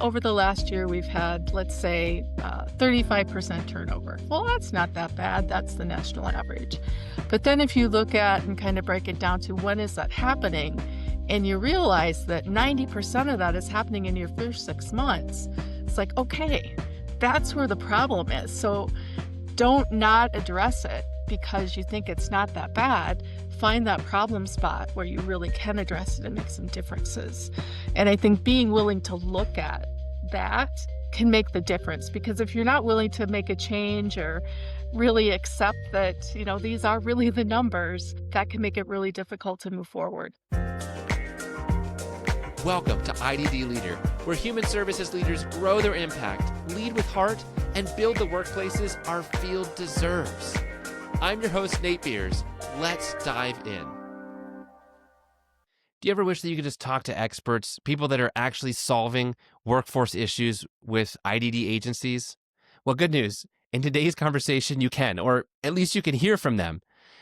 over the last year, we've had, let's say, 35% turnover. Well, that's not that bad. That's the national average. But then if you look at and kind of break it down to when is that happening, and you realize that 90% of that is happening in your first 6 months, it's like, okay, that's where the problem is. So don't not address it because you think it's not that bad. Find that problem spot where you really can address it and make some differences. And I think being willing to look at that can make the difference, because if you're not willing to make a change or really accept that, these are really the numbers, that can make it really difficult to move forward. Welcome to IDD Leader, where human services leaders grow their impact, lead with heart, and build the workplaces our field deserves. I'm your host, Nate Beers. Let's dive in. Do you ever wish that you could just talk to experts, people that are actually solving workforce issues with IDD agencies? Well, good news. In today's conversation, you can, or at least you can hear from them.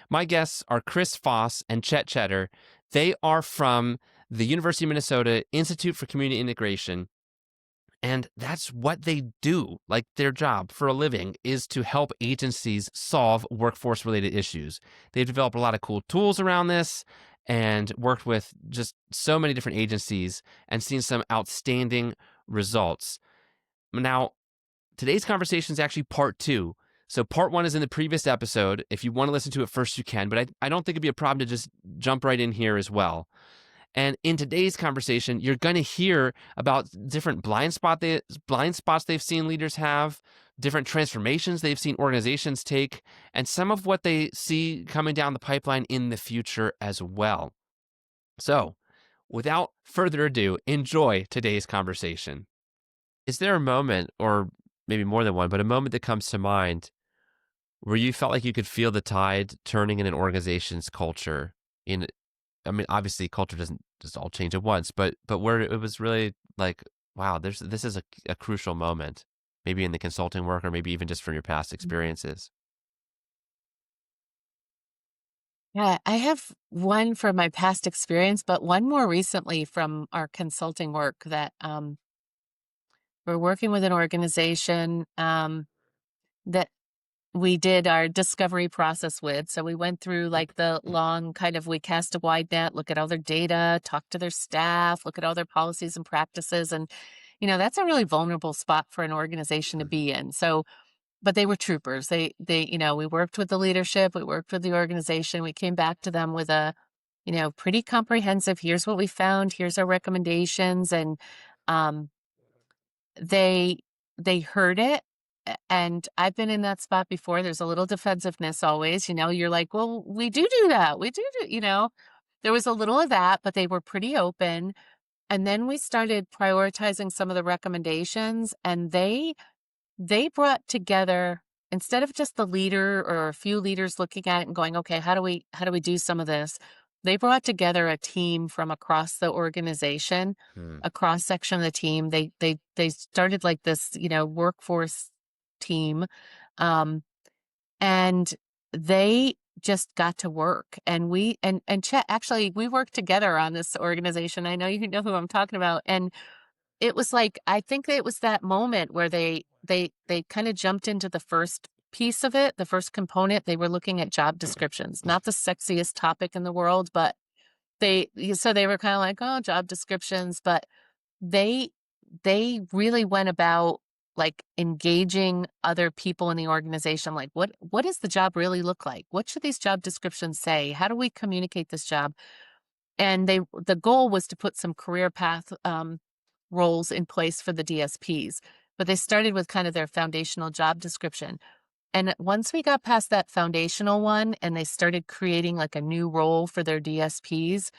My guests are Kris Foss and Chet Tschetter. They are from the University of Minnesota Institute for Community Integration. And that's what they do. Like, their job for a living is to help agencies solve workforce-related issues. They've developed a lot of cool tools around this and worked with just so many different agencies and seen some outstanding results. Now, today's conversation is actually part 2. So part 1 is in the previous episode. If you want to listen to it first, you can, but I don't think it'd be a problem to just jump right in here as well. And in today's conversation, you're going to hear about different blind spots they've seen leaders have, different transformations they've seen organizations take, and some of what they see coming down the pipeline in the future as well. So, without further ado, enjoy today's conversation. Is there a moment, or maybe more than one, but a moment that comes to mind where you felt like you could feel the tide turning in an organization's culture? Obviously, culture doesn't just all change at once, but where it was really like, wow, this is a crucial moment, maybe in the consulting work or maybe even just from your past experiences. Yeah, I have one from my past experience, but one more recently from our consulting work that we're working with an organization that we did our discovery process with. So we went through like the long we cast a wide net, look at all their data, talk to their staff, look at all their policies and practices. And, that's a really vulnerable spot for an organization to be in. So, but they were troopers. We worked with the leadership, we worked with the organization. We came back to them with a, pretty comprehensive, here's what we found, here's our recommendations. And, they heard it. And I've been in that spot before. There's a little defensiveness always, you're like, well, we do that. We do, there was a little of that, but they were pretty open. And then we started prioritizing some of the recommendations, and they brought together, instead of just the leader or a few leaders looking at it and going, okay, how do we do some of this? They brought together a team from across the organization, a cross section of the team. They started like this, workforce team. And they just got to work. And Chet, actually, we worked together on this organization. I know you know who I'm talking about. And it was like, I think it was that moment where they kind of jumped into the first piece of it, the first component. They were looking at job descriptions, not the sexiest topic in the world, but they were kind of like, oh, job descriptions, but they really went about like engaging other people in the organization. Like, what does the job really look like? What should these job descriptions say? How do we communicate this job? And the goal was to put some career path roles in place for the DSPs, but they started with kind of their foundational job description. And once we got past that foundational one and they started creating like a new role for their DSPs,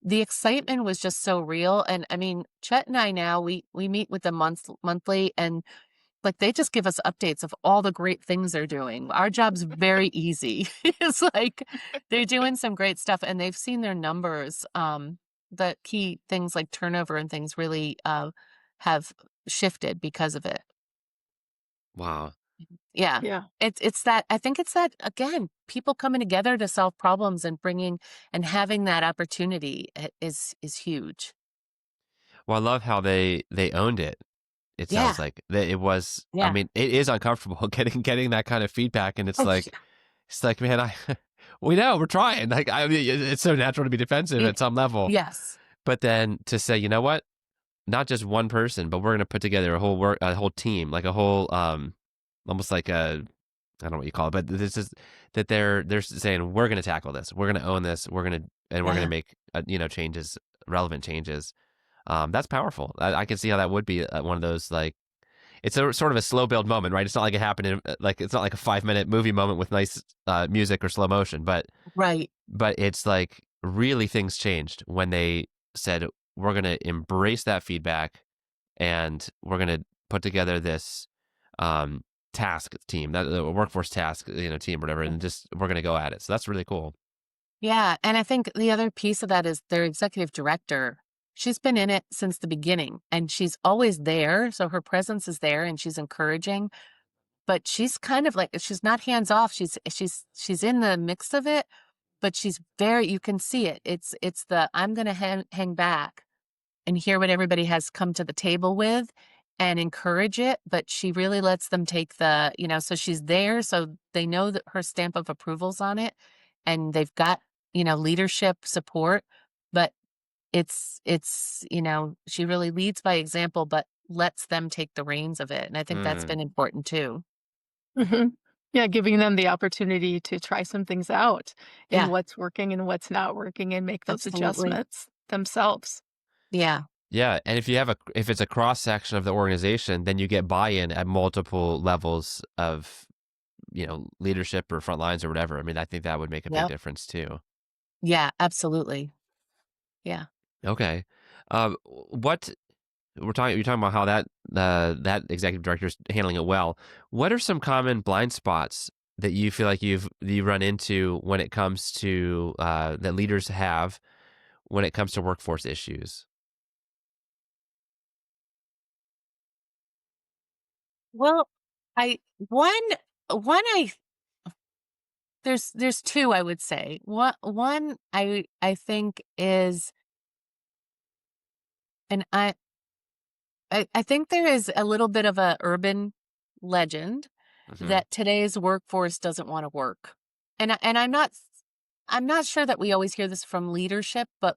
the excitement was just so real. And I mean, Chet and I now, we meet with them monthly, and like they just give us updates of all the great things they're doing. Our job's very easy. It's like they're doing some great stuff, and they've seen their numbers. The key things like turnover and things really have shifted because of it. Wow. Yeah. Yeah. It's that, I think it's that, again, people coming together to solve problems and bringing and having that opportunity is huge. Well, I love how they owned it. It sounds Yeah. like that it was. I Yeah. mean, it is uncomfortable getting that kind of feedback, and Oh, yeah. it's like, man, we know we're trying. Like, I mean, it's so natural to be defensive at some level, Yes. but then to say, you know what, not just one person, but we're going to put together a whole team, like a whole, almost like a, I don't know what you call it, but this is that they're saying we're going to tackle this, we're going to own this, we're going to Yeah. make changes, relevant changes. That's powerful. I can see how that would be one of those, like, it's a sort of a slow build moment, right? It's not like it happened in like it's not like a 5 minute movie moment with nice music or slow motion, Right. but it's like really things changed when they said we're going to embrace that feedback and we're going to put together this um, task team, that workforce task team, whatever, and just we're going to go at it. So that's really cool. Yeah, and I think the other piece of that is their executive director. She's been in it since the beginning and she's always there. So her presence is there and she's encouraging, but she's kind of like she's not hands off. She's in the mix of it, but she's very you can see it. It's the I'm gonna hang back and hear what everybody has come to the table with and encourage it, but she really lets them take so she's there, so they know that her stamp of approval's on it, and they've got, leadership support, but she really leads by example, but lets them take the reins of it, and I think that's Mm, been important too. Mhm. Yeah, giving them the opportunity to try some things out and Yeah, what's working and what's not working and make those absolutely. adjustments themselves. Yeah, yeah, and if it's a cross section of the organization, then you get buy-in at multiple levels of leadership or front lines or whatever. I mean, I think that would make a big yep. difference too. Yeah, absolutely. Yeah. Okay. What you're talking about how that executive director is handling it well. What are some common blind spots that you feel like you run into when it comes to that leaders have when it comes to workforce issues? Well, I one I there's 2 I would say. One I think is and I think there is a little bit of a urban legend Hmm. that today's workforce doesn't wanna work. And I'm not sure that we always hear this from leadership, but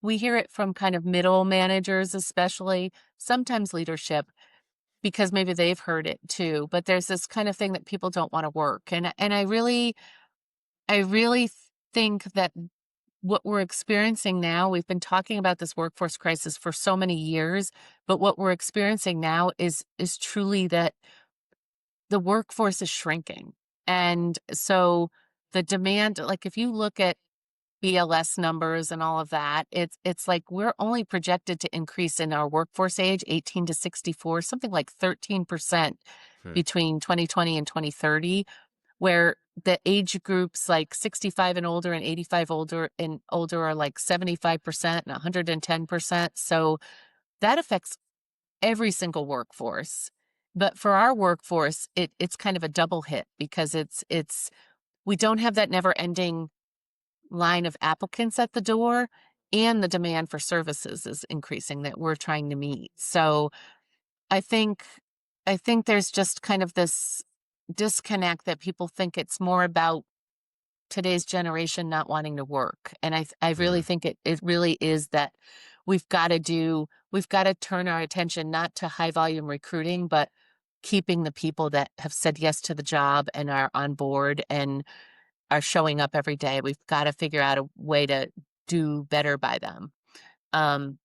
we hear it from kind of middle managers especially, sometimes leadership, because maybe they've heard it too, but there's this kind of thing that people don't wanna work, and I really think that what we're experiencing now, we've been talking about this workforce crisis for so many years, but what we're experiencing now is truly that the workforce is shrinking. And so the demand, like if you look at BLS numbers and all of that, it's like we're only projected to increase in our workforce age 18 to 64, something like 13% Hmm. between 2020 and 2030 where the age groups like 65 and older and 85 older are like 75% and 110%. So that affects every single workforce. But for our workforce, it's kind of a double hit because it's we don't have that never ending line of applicants at the door and the demand for services is increasing that we're trying to meet. So I think I think there's just kind of this disconnect that people think it's more about today's generation not wanting to work. And I really Hmm. think it really is that we've got to turn our attention not to high volume recruiting, but keeping the people that have said yes to the job and are on board and are showing up every day. We've got to figure out a way to do better by them. Um,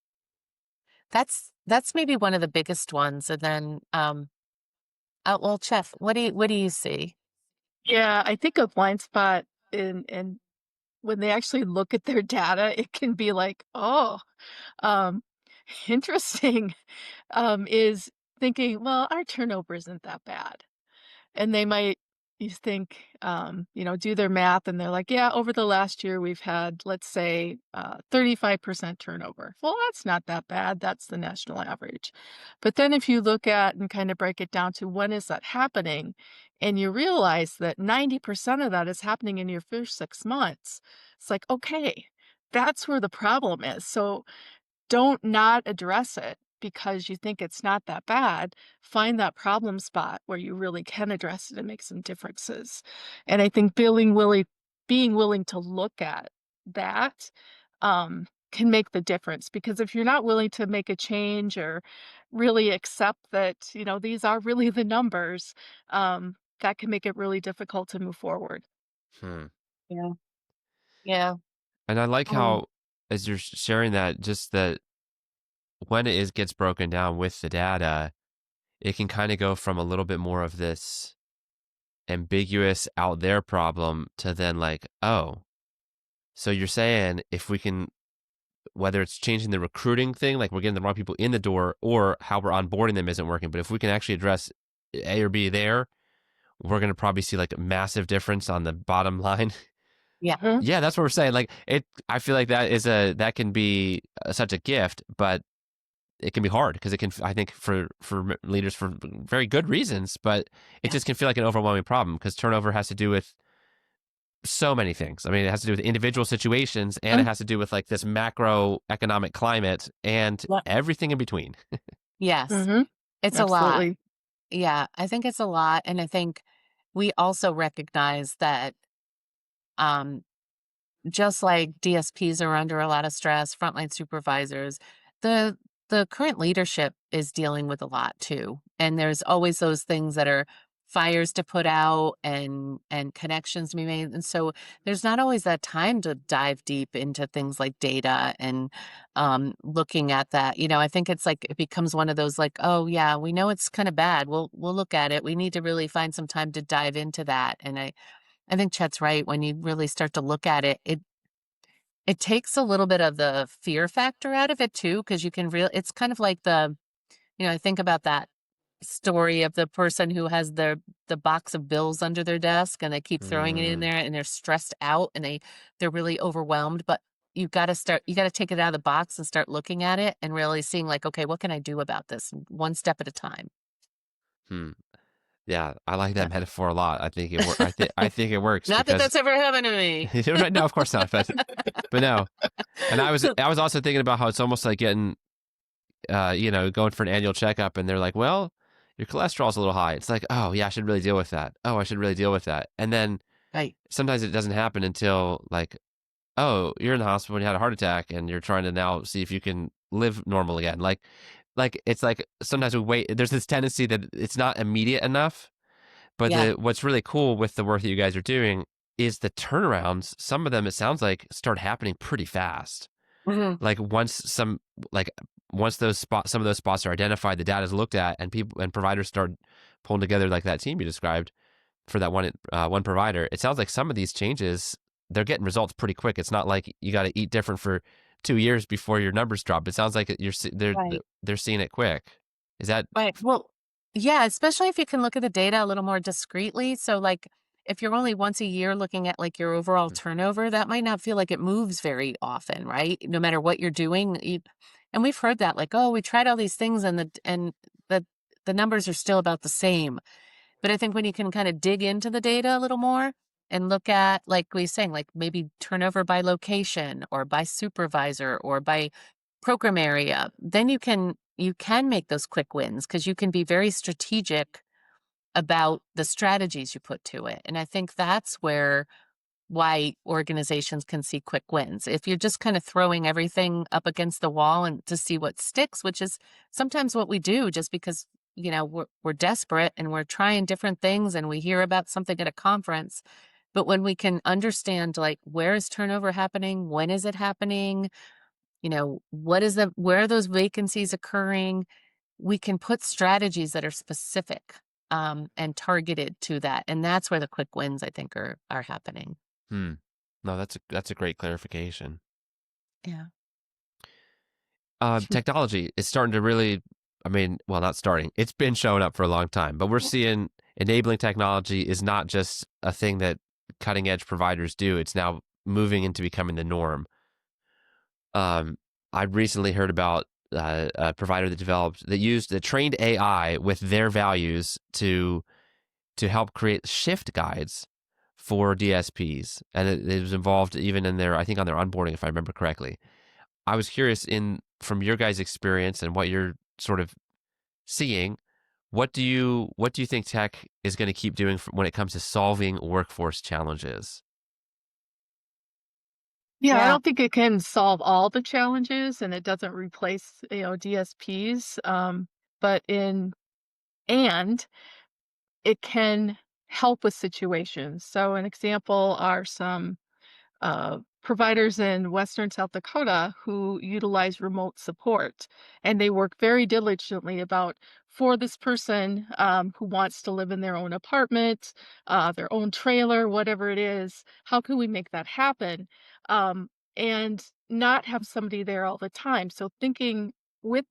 that's maybe one of the biggest ones. And then well, Chef, what do you see? Yeah, I think a blind spot in when they actually look at their data, it can be like, "Oh, um, interesting," is thinking, "Well, our turnover isn't that bad." And they might you think, do their math and they're like, yeah, over the last year, we've had, let's say, 35% turnover. Well, that's not that bad. That's the national average. But then if you look at and kind of break it down to when is that happening, and you realize that 90% of that is happening in your first 6 months, it's like, okay, that's where the problem is. So don't not address it because you think it's not that bad. Find that problem spot where you really can address it and make some differences. And I think being willing to look at that can make the difference, because if you're not willing to make a change or really accept that, these are really the numbers, that can make it really difficult to move forward. Hmm. Yeah. Yeah. And I like Um, how, as you're sharing that, just that when it gets broken down with the data, it can kind of go from a little bit more of this ambiguous out there problem to then like, oh, so you're saying if we can, whether it's changing the recruiting thing, like we're getting the wrong people in the door, or how we're onboarding them isn't working, but if we can actually address A or B there, we're going to probably see like a massive difference on the bottom line. yeah. Mhm. Yeah, that's what we're saying. Like I feel like that can be such a gift, but it can be hard because it can, I think for leaders for very good reasons, but it Yeah. just can feel like an overwhelming problem because turnover has to do with so many things. I mean, it has to do with individual situations and it has to do with like this macroeconomic climate and Yeah. everything in between. Yes. Mhm. It's a lot. Absolutely. Yeah. I think it's a lot. And I think we also recognize that um, just like DSPs are under a lot of stress, frontline supervisors, the the current leadership is dealing with a lot too. And there's always those things that are fires to put out and connections to be made. And so there's not always that time to dive deep into things like data and looking at that. I think it's like it becomes one of those like, oh yeah, we know it's kind of bad. We'll look at it. We need to really find some time to dive into that. And I think Chet's right. When you really start to look at it, it takes a little bit of the fear factor out of it too, because you can it's kind of like I think about that story of the person who has the box of bills under their desk and they keep throwing it in Mm, there and they're stressed out and they're really overwhelmed. But you got to take it out of the box and start looking at it and really seeing like, okay, what can I do about this one step at a time? hmm. Yeah, I like Yeah. that metaphor a lot. I think I think it works Not that because that's ever happened to me. right now, of course not, but no. And I was also thinking about how it's almost like getting going for an annual checkup and they're like, well, your cholesterol's a little high. It's like, oh, yeah, I should really deal with that. Oh, I should really deal with that. And then Right. sometimes it doesn't happen until like, oh, you're in the hospital and you had a heart attack and you're trying to now see if you can live normal again. Like it's like sometimes we wait. There's this tendency that it's not immediate enough. But Yeah. what's really cool with the work that you guys are doing is the turnarounds. Some of them, it sounds like, start happening pretty fast. Mhm. Like like once some of those spots are identified, the data is looked at, and people and providers start pulling together like that team you described for that one provider. It sounds like some of these changes, they're getting results pretty quick. It's not like you got to eat different for 2 years before your numbers drop. It sounds like Right. they're seeing it quick. Is that? Right. Well, yeah, especially if you can look at the data a little more discreetly. So, like, if you're only once a year looking at like your overall turnover, that might not feel like it moves very often, right? No matter what you're doing. And we've heard that, like, oh, we tried all these things, and the numbers are still about the same. But I think when you can kind of dig into the data a little more and look at, like we were saying, like maybe turnover by location or by supervisor or by program area, then you can make those quick wins because you can be very strategic about the strategies you put to it. And I think that's why organizations can see quick wins. If you're just kind of throwing everything up against the wall and to see what sticks, which is sometimes what we do just because, we're desperate and we're trying different things and we hear about something at a conference. But when we can understand like where is turnover happening, when is it happening, where are those vacancies occurring, we can put strategies that are specific and targeted to that. And that's where the quick wins I think are happening. Hmm. No, that's a great clarification. Yeah. Technology is starting to really, I mean, well, not starting. It's been showing up for a long time, but we're seeing enabling technology is not just a thing that cutting edge providers do. It's now moving into becoming the norm. Um, I recently heard about a provider that trained AI with their values to help create shift guides for DSPs, and it was involved even in their, I think, on their onboarding, if I remember correctly. I was curious from your guys' experience and what you're sort of seeing, what do you think tech is going to keep doing when it comes to solving workforce challenges? Yeah, I Yeah. don't think it can solve all the challenges, and it doesn't replace, DSPs, but in and it can help with situations. So an example are some providers in Western South Dakota who utilize remote support, and they work very diligently about for this person who wants to live in their own apartment, their own trailer, whatever it is. How can we make that happen? Um, and not have somebody there all the time. So with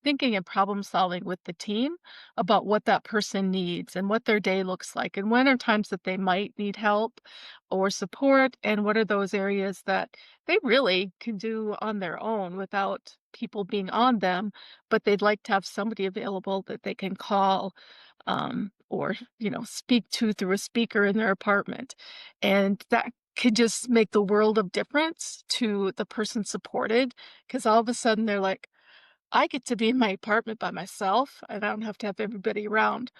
thinking and problem solving with the team about what that person needs and what their day looks like and when are times that they might need help or support, and what are those areas that they really can do on their own without people being on them, but they'd like to have somebody available that they can call, or speak to through a speaker in their apartment, and that could just make the world of difference to the person supported, because all of a sudden they're like, I get to be in my apartment by myself and I don't have to have everybody around.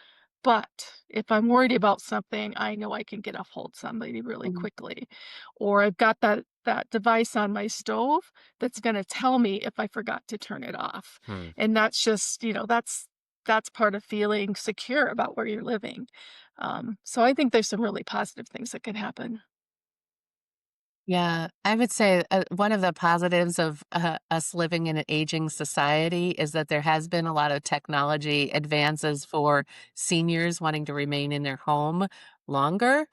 But if I'm worried about something, I know I can get a hold somebody really Mhm. quickly. Or I've got that device on my stove that's going to tell me if I forgot to turn it off. Hmm. And that's just, that's part of feeling secure about where you're living. So I think there's some really positive things that can happen. Yeah, I would say one of the positives of us living in an aging society is that there has been a lot of technology advances for seniors wanting to remain in their home longer.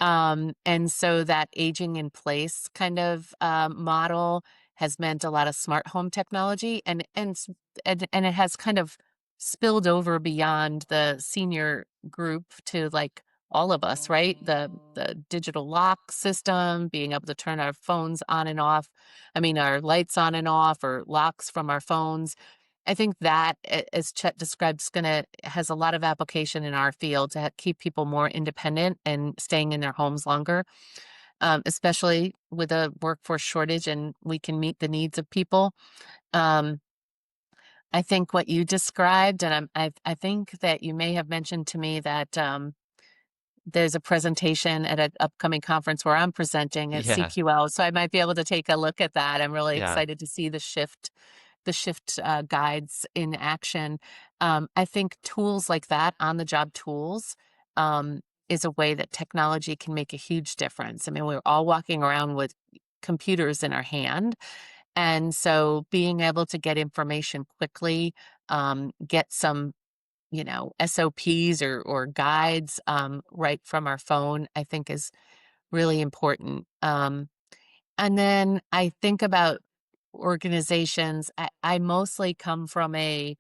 And so that aging in place kind of model has meant a lot of smart home technology, and it has kind of spilled over beyond the senior group to like all of us, right? The digital lock system, being able to turn our phones on and off. I mean, our lights on and off, or locks from our phones. I think that, as Chet described, has a lot of application in our field to keep people more independent and staying in their homes longer, especially with a workforce shortage, and we can meet the needs of people. Um, I think what you described, and I think that you may have mentioned to me that there's a presentation at an upcoming conference where I'm presenting at Yeah. CQL, so I might be able to take a look at that. I'm really Yeah. excited to see the shift guides in action. I think tools like that, on the job tools, um, is a way that technology can make a huge difference. I mean, we're all walking around with computers in our hand, and so being able to get information quickly, get some SOPs or guides, right from our phone, I think is really important. And then I think about organizations. I mostly come from a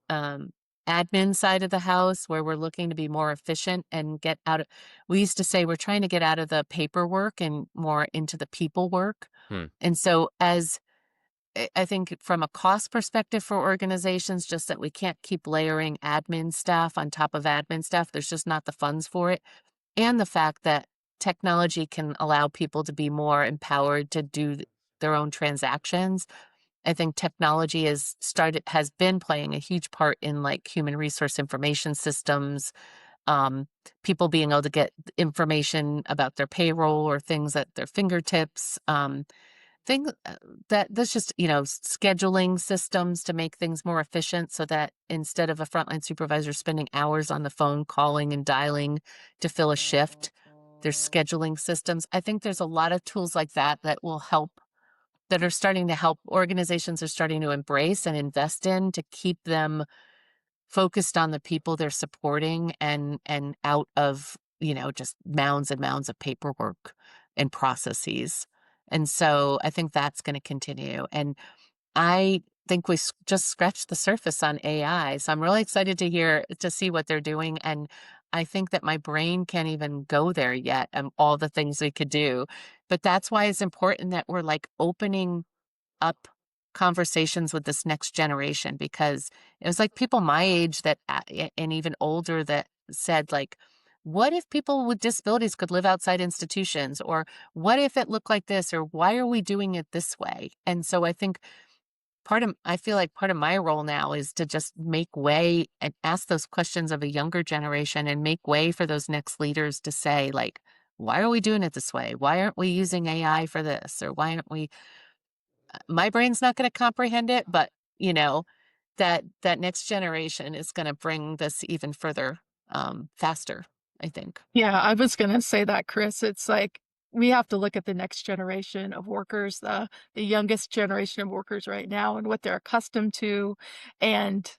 um, admin side of the house where we're looking to be more efficient and get out of, we used to say we're trying to get out of the paperwork and more into the people work. Hmm. And so as I think from a cost perspective for organizations, just that we can't keep layering admin staff on top of admin staff. There's just not the funds for it. And the fact that technology can allow people to be more empowered to do their own transactions. I think technology has been playing a huge part in like human resource information systems, um, people being able to get information about their payroll or things at their fingertips. Thing that's just, scheduling systems to make things more efficient so that instead of a frontline supervisor spending hours on the phone calling and dialing to fill a shift, there's scheduling systems. I think there's a lot of tools like that that will help, that are starting to help, organizations are starting to embrace and invest in to keep them focused on the people they're supporting, and out of, just mounds and mounds of paperwork and processes. And so I think that's going to continue. And I think just scratched the surface on AI. So I'm really excited to see what they're doing. And I think that my brain can't even go there yet, all the things we could do. But that's why it's important that we're like opening up conversations with this next generation, because it was like people my age that and even older that said like, what if people with disabilities could live outside institutions, or what if it looked like this, or why are we doing it this way? And so I think I feel like part of my role now is to just make way and ask those questions of a younger generation and make way for those next leaders to say, like, why are we doing it this way? Why aren't we using AI for this? Or why aren't we my brain's not going to comprehend it, but you know, that next generation is going to bring this even further faster, I think. Yeah, I was gonna say that, Chris. It's like we have to look at the next generation of workers, the youngest generation of workers right now and what they're accustomed to, and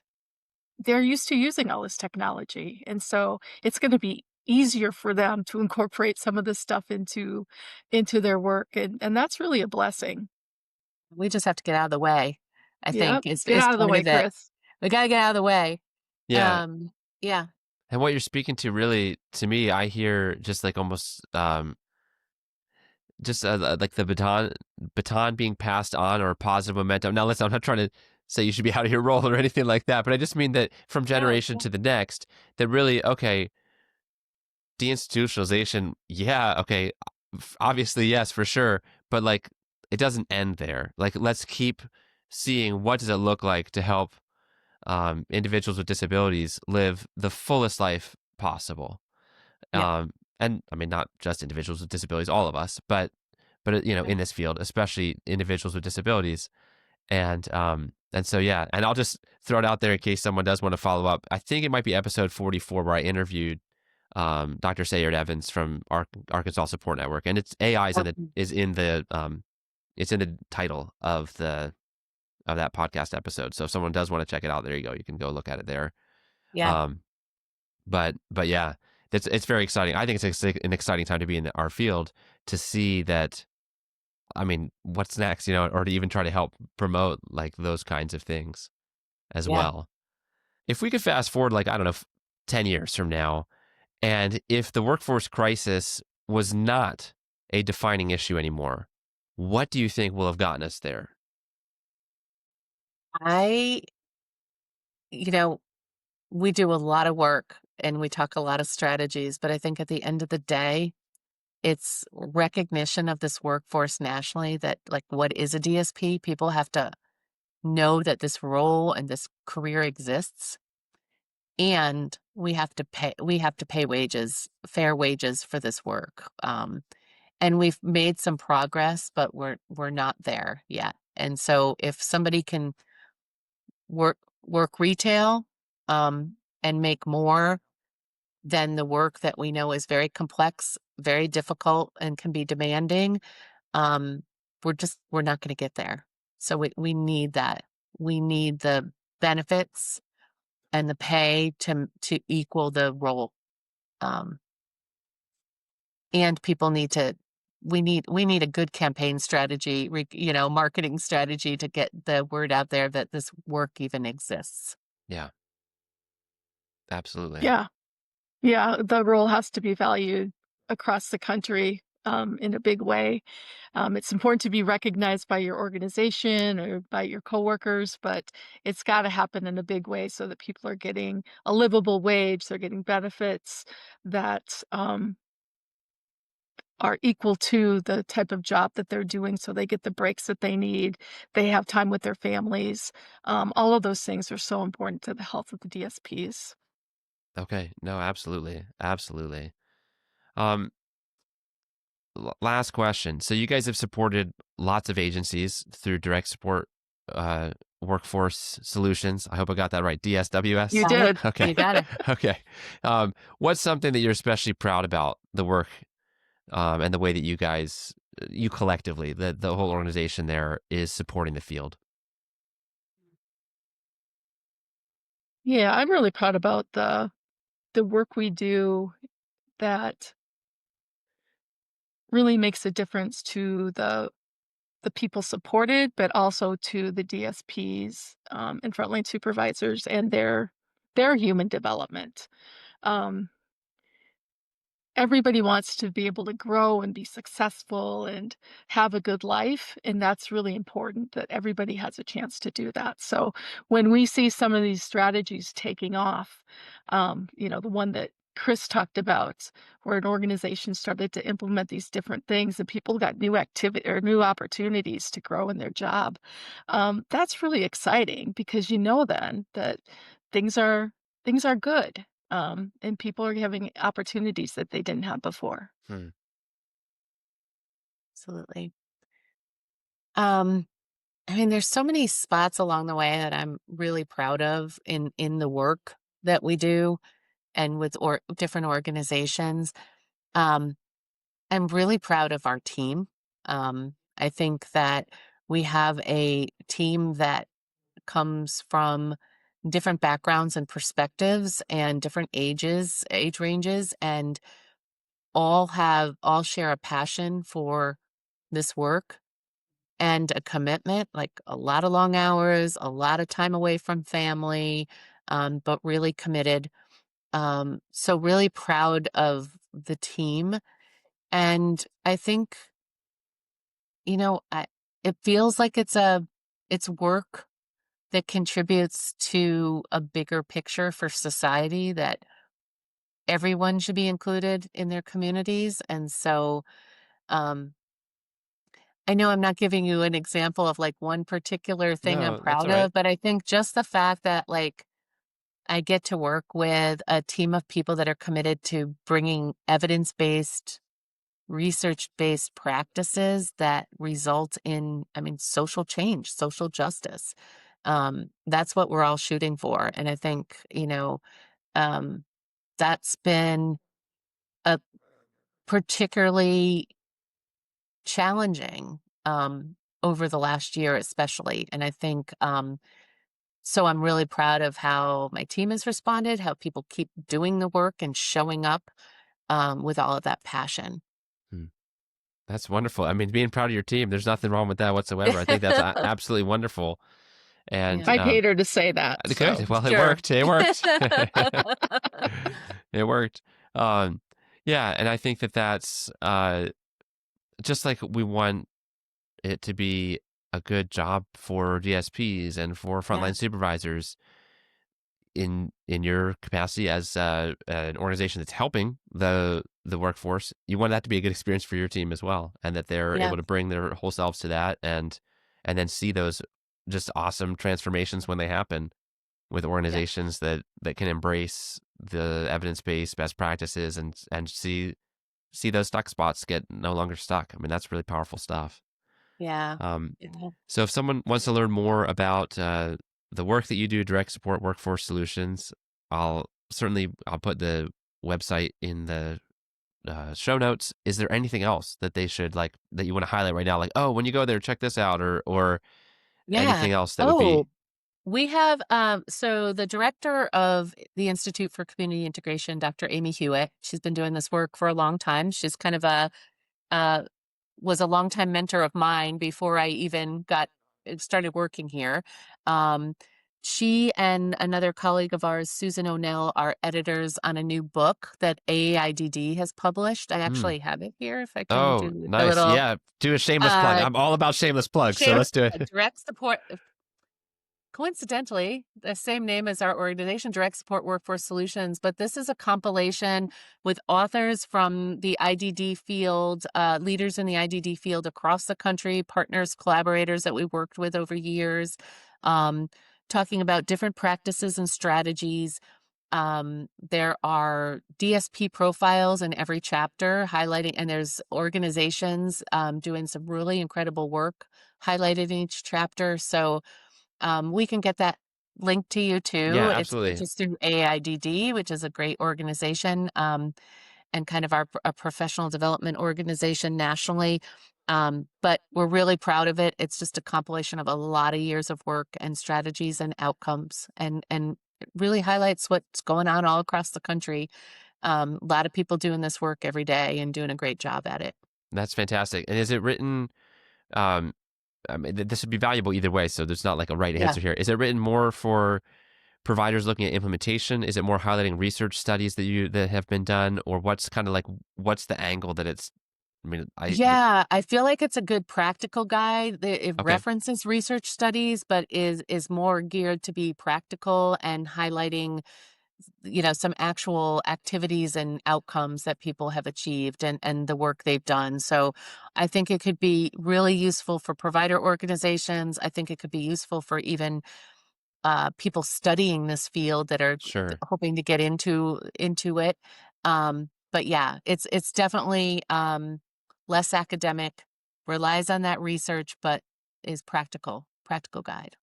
they're used to using all this technology. And so it's gonna be easier for them to incorporate some of this stuff into their work. And that's really a blessing. We just have to get out of the way, I Yep. think Get is out of the part way, of it. Chris. We gotta get out of the way. Yeah. Um, yeah, And what you're speaking to really, to me, I hear just like almost just like the baton being passed on or positive momentum. Now, listen, I'm not trying to say you should be out of your role or anything like that, but I just mean that from No, generation to the next, that really, okay, deinstitutionalization, yeah, okay, obviously, yes, for sure, but like it doesn't end there. Like, let's keep seeing what does it look like to help individuals with disabilities live the fullest life possible. yeah, And I mean, not just individuals with disabilities, all of us, but you know, yeah. in this field, especially individuals with disabilities, and so yeah, and I'll just throw it out there in case someone does want to follow up. I think it might be episode 44 where I interviewed Dr. Sayard Evans from Arkansas Support Network, and it's AI is in the title of that podcast episode. So if someone does want to check it out, there you go. You can go look at it there. yeah. Um, but yeah, it's very exciting. I think it's an exciting time to be in our field to see that. I mean, what's next, you know, or to even try to help promote like those kinds of things as Yeah. well. If we could fast forward, like, I don't know, 10 years from now, and if the workforce crisis was not a defining issue anymore, what do you think will have gotten us there? I, you know, we do a lot of work and we talk a lot of strategies, but I think at the end of the day, it's recognition of this workforce nationally that like what is a DSP? People have to know that this role and this career exists and we have to pay wages, fair wages for this work. And we've made some progress, but we're not there yet. And so if somebody can work retail and make more than the work that we know is very complex, very difficult, and can be demanding, um, we're not going to get there. So we need that. We need the benefits and the pay to equal the role. Um, and people need to. We need a good campaign strategy, marketing strategy to get the word out there that this work even exists. Yeah, absolutely. Yeah. Yeah, the role has to be valued across the country, in a big way. It's important to be recognized by your organization or by your coworkers, but it's gotta happen in a big way so that people are getting a livable wage, they're getting benefits that, are equal to the type of job that they're doing, so they get the breaks that they need, they have time with their families. All of those things are so important to the health of the DSPs. Okay. No, absolutely. Absolutely. Um, Last question. So you guys have supported lots of agencies through direct support uh, workforce solutions. I hope I got that right. You DSWS. Got it. did. Okay. You got it. Okay. What's something that you're especially proud about the work and the way that you guys, you collectively, the whole organization there is supporting the field? Yeah, I'm really proud about the work we do that really makes a difference to the people supported, but also to the DSPs, and frontline supervisors and their human development. Um, Everybody wants to be able to grow and be successful and have a good life, and that's really important that everybody has a chance to do that. So when we see some of these strategies taking off, the one that Kris talked about, where an organization started to implement these different things and people got new activity or new opportunities to grow in their job. That's really exciting because you know then that things are things are good, and people are having opportunities that they didn't have before. Hmm. Absolutely. Um, I mean, there's so many spots along the way that I'm really proud of in the work that we do and with different organizations. Um, I'm really proud of our team. I think that we have a team that comes from different backgrounds and perspectives and different age ranges, and all share a passion for this work and a commitment, like a lot of long hours, a lot of time away from family, but really committed. So really proud of the team. And I think, it feels like it's work that contributes to a bigger picture for society, that everyone should be included in their communities. And so, um, I know I'm not giving you an example of like one particular thing I'm No, that's proud all right. of, but I think just the fact that like I get to work with a team of people that are committed to bringing evidence-based, research-based practices that result in, I mean, social change, social justice. That's what we're all shooting for. And I think, um, that's been a particularly challenging, over the last year, especially. And I think, so I'm really proud of how my team has responded, how people keep doing the work and showing up, with all of that passion. Hmm. That's wonderful. I mean, being proud of your team, there's nothing wrong with that whatsoever. I think that's absolutely wonderful. And Yeah. I paid her to say that, so good. Well, it Sure. worked. It worked. It worked. Um, yeah, and I think that that's just like we want it to be a good job for DSPs and for Yeah. frontline supervisors in your capacity as an organization that's helping the workforce. You want that to be a good experience for your team as well, and that they're Yeah. able to bring their whole selves to that, and then see those just awesome transformations when they happen with Yeah. organizations that can embrace the evidence-based best practices and see those stuck spots get no longer stuck. I mean, that's really powerful stuff. Yeah. Um, Yeah. so if someone wants to learn more about the work that you do, direct support workforce solutions, I'll put the website in the show notes. Is there anything else that they should like that you want to highlight right now? Like, oh, when you go there, check this out, or Yeah. anything else that would Oh, be we have, so the director of the Institute for Community Integration, Dr. Amy Hewitt, she's been doing this work for a long time. She's kind of uh, was a longtime mentor of mine before I even started working here. Um, she and another colleague of ours, Susan O'Neill, are editors on a new book that AAIDD has published. I hmm. actually have it here if I can Oh, do a nice. little Yeah, do a shameless plug. uh, I'm all about shameless plugs, so share let's do it. direct support. Coincidentally, the same name as our organization, Direct Support Workforce Solutions, but this is a compilation with authors from the IDD field, leaders in the IDD field across the country, partners, collaborators that we worked with over years, um, talking about different practices and strategies. There are DSP profiles in every chapter highlighting, and there's organizations doing some really incredible work highlighted in each chapter. So we can get that linked to you Yeah, too. It's absolutely. just through AIDD, which is a great organization, and kind of a professional development organization nationally. But we're really proud of it. It's just a compilation of a lot of years of work and strategies and outcomes, and it really highlights what's going on all across the country. A lot of people doing this work every day and doing a great job at it. That's fantastic. And is it written? Um, I mean, this would be valuable either way. So there's not like a right Yeah. answer here. Is it written more for providers looking at implementation? Is it more highlighting research studies that have been done, or what's kind of like what's the angle that it's? I mean, Yeah, I feel like it's a good practical guide. It okay, references research studies, but is more geared to be practical and highlighting some actual activities and outcomes that people have achieved and the work they've done. So I think it could be really useful for provider organizations. I think it could be useful for even people studying this field that are Sure. hoping to get into it. But yeah, it's definitely less academic, relies on that research, but is practical guide.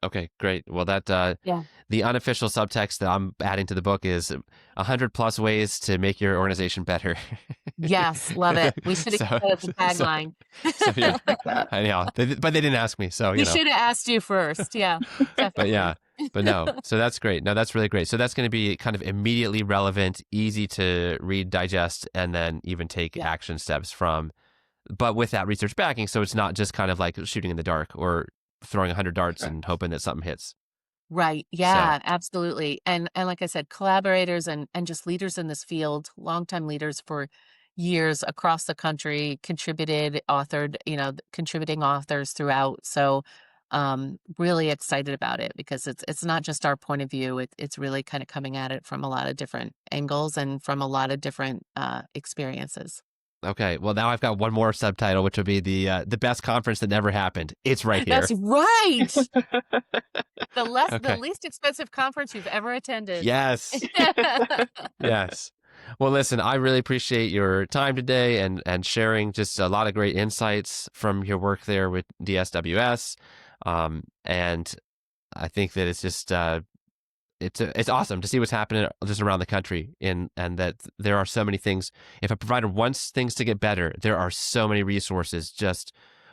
Okay, great. Well, that Yeah. the unofficial subtext that I'm adding to the book is 100+ ways to make your organization better. Yes, love it. We should have So, that as a so, tagline. so yeah, like that. I know, but they didn't ask me, so We should have asked you first. Yeah, But definitely. yeah, but no. So that's great. No, that's really great. So that's going to be kind of immediately relevant, easy to read, digest, and then even take Yeah, action steps from, but with that research backing. So it's not just kind of like shooting in the dark or throwing 100 darts and Correct. hoping that something hits. right. So, Yeah, absolutely. And like I said, collaborators and just leaders in this field, longtime leaders for years across the country, contributed, authored, contributing authors throughout. So really excited about it because it's not just our point of view. It's really kind of coming at it from a lot of different angles and from a lot of different experiences. okay. Well, now I've got one more subtitle, which will be the best conference that never happened. It's right That's here. right. The Okay. least expensive conference you've ever attended. Yes. Yes. Well, listen, I really appreciate your time today and sharing just a lot of great insights from your work there with DSWS. And I think that it's just it's awesome to see what's happening just around the country and that there are so many things. If a provider wants things to get better, there are so many resources just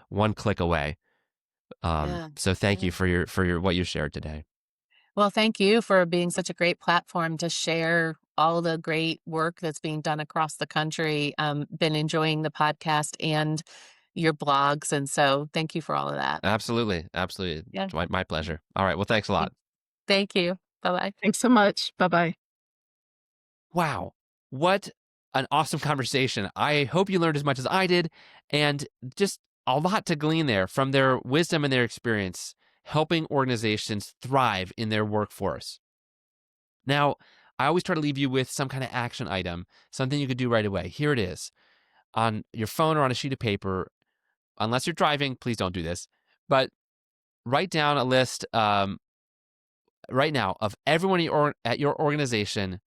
one click away. Yeah, So thank yeah. you for your what you shared today. Well, thank you for being such a great platform to share all the great work that's being done across the country. Been enjoying the podcast and your blogs, and so thank you for all of that. Absolutely. Absolutely. Yeah. It's my pleasure. All right. Well, thanks a lot. Thank you. Bye-bye. Thanks so much. Bye bye. Wow. What an awesome conversation. I hope you learned as much as I did, and just a lot to glean there from their wisdom and their experience helping organizations thrive in their workforce. Now, I always try to leave you with some kind of action item, something you could do right away. Here it is on your phone or on a sheet of paper. Unless you're driving, please don't do this, but write down a list right now of everyone at your organization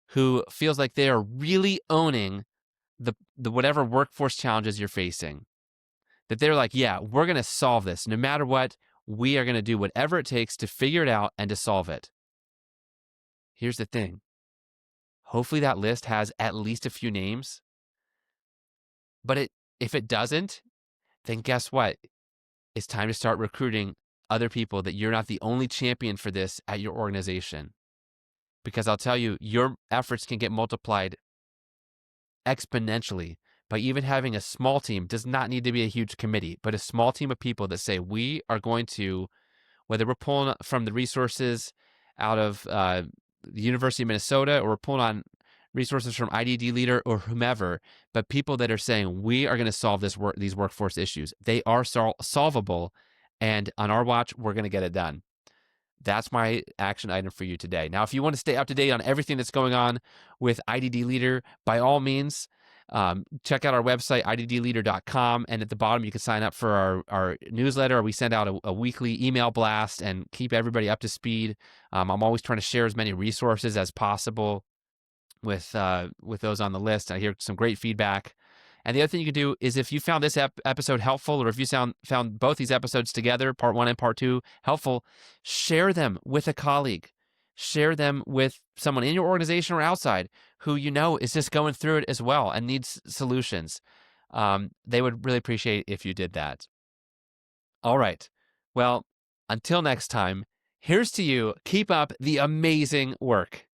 who feels like they are really owning the whatever workforce challenges you're facing. That they're like, yeah, we're going to solve this. No matter what, we are going to do whatever it takes to figure it out and to solve it. Here's the thing. Hopefully that list has at least a few names. But if it doesn't, then guess what? It's time to start recruiting other people that you're not the only champion for this at your organization. Because I'll tell you, your efforts can get multiplied exponentially by even having a small team. Does not need to be a huge committee, but a small team of people that say, we are going to, whether we're pulling from the resources out of the University of Minnesota or we're pulling on resources from IDD Leader or whomever, but people that are saying, we are going to solve these workforce issues. They are solvable, and on our watch, we're going to get it done. That's my action item for you today. Now, if you want to stay up to date on everything that's going on with IDD Leader, by all means, check out our website, iddleader.com. And at the bottom, you can sign up for our newsletter. We send out a weekly email blast and keep everybody up to speed. I'm always trying to share as many resources as possible with those on the list. I hear some great feedback. And the other thing you can do is if you found this episode helpful, or if you found both these episodes together, part 1 and part 2, helpful, share them with a colleague. Share them with someone in your organization or outside who you know is just going through it as well and needs solutions. They would really appreciate if you did that. All right. Well, until next time, here's to you. Keep up the amazing work.